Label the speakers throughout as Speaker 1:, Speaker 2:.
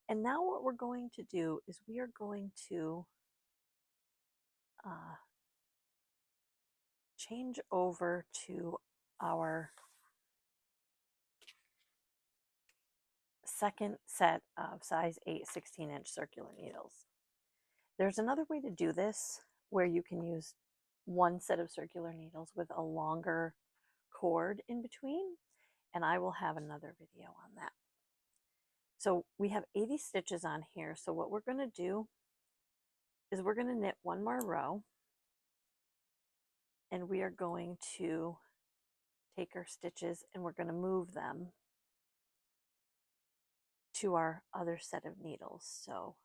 Speaker 1: And now what we're going to do is we are going to change over to our second set of size 8 16-inch circular needles. There's another way to do this where you can use one set of circular needles with a longer cord in between, and I will have another video on that. So we have 80 stitches on here, so what we're going to do is we're going to knit one more row, and we are going to take our stitches and we're going to move them to our other set of needles. So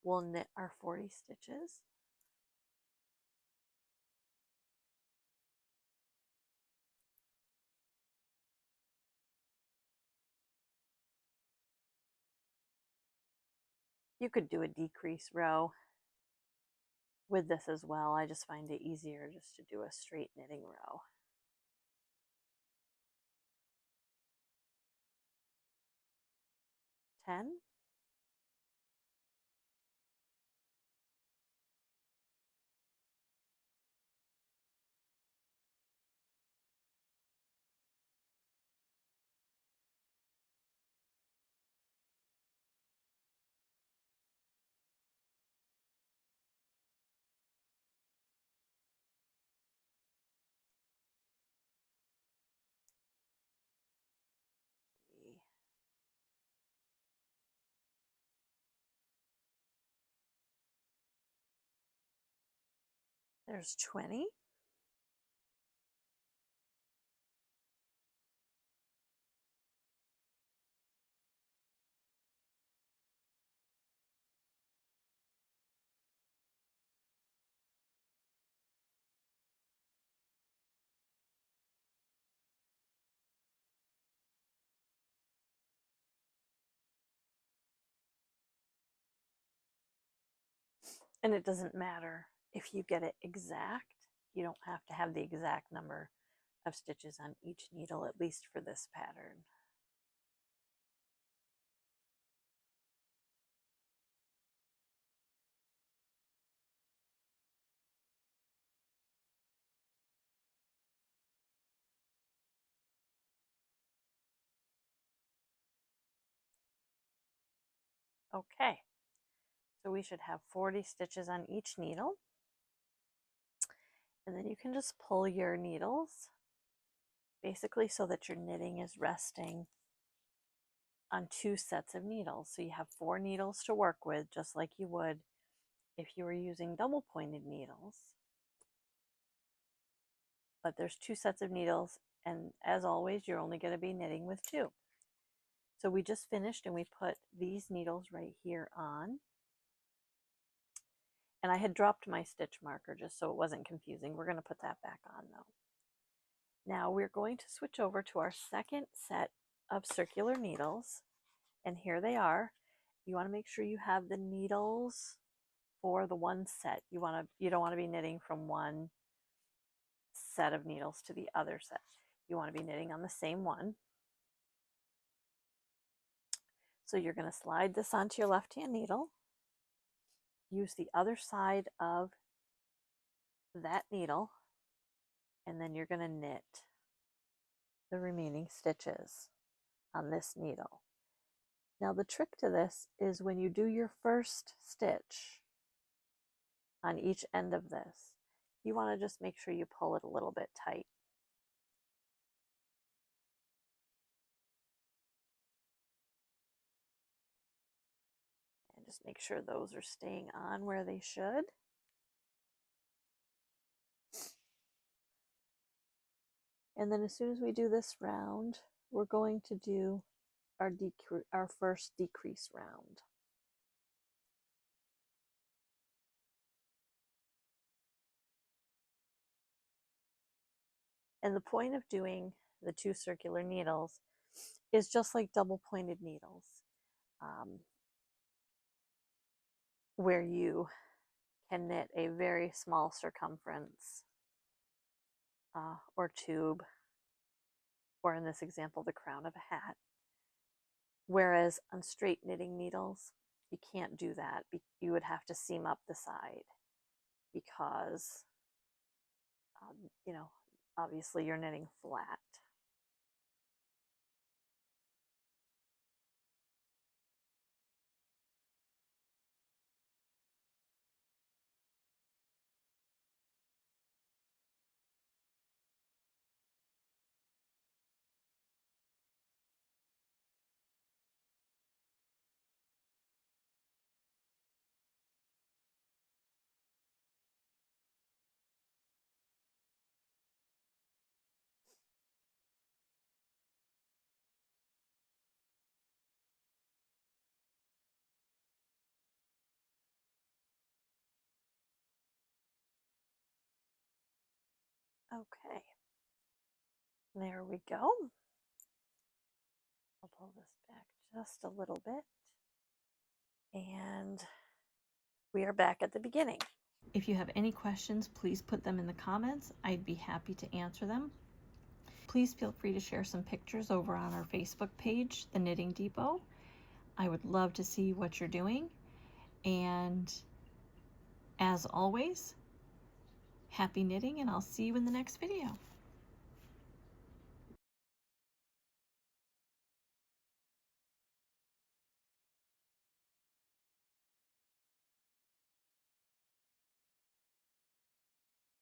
Speaker 1: we'll knit our 40 stitches. You could do a decrease row with this as well. I just find it easier just to do a straight knitting row. Ten. There's 20. And it doesn't matter if you get it exact. You don't have to have the exact number of stitches on each needle, at least for this pattern. Okay, so we should have 40 stitches on each needle. And then you can just pull your needles, basically so that your knitting is resting on 2 sets of needles. So you have 4 needles to work with, just like you would if you were using double pointed needles. But there's 2 sets of needles, and as always, you're only going to be knitting with 2. So we just finished and we put these needles right here on. And I had dropped my stitch marker just so it wasn't confusing. We're going to put that back on though. Now we're going to switch over to our second set of circular needles. And here they are. You want to make sure you have the needles for the one set. You don't want to be knitting from one set of needles to the other set. You want to be knitting on the same one. So you're going to slide this onto your left-hand needle. Use the other side of that needle, and then you're going to knit the remaining stitches on this needle. Now the trick to this is when you do your first stitch on each end of this, you want to just make sure you pull it a little bit tight. And just make sure those are staying on where they should. And then as soon as we do this round, we're going to do our first decrease round. And the point of doing the 2 circular needles is just like double pointed needles, where you can knit a very small circumference or tube, or in this example, the crown of a hat. Whereas on straight knitting needles, you can't do that. You would have to seam up the side because, you know, obviously you're knitting flat. Okay, there we go. I'll pull this back just a little bit. And we are back at the beginning. If you have any questions, please put them in the comments. I'd be happy to answer them. Please feel free to share some pictures over on our Facebook page, The Knitting Depot. I would love to see what you're doing. And as always, happy knitting, and I'll see you in the next video.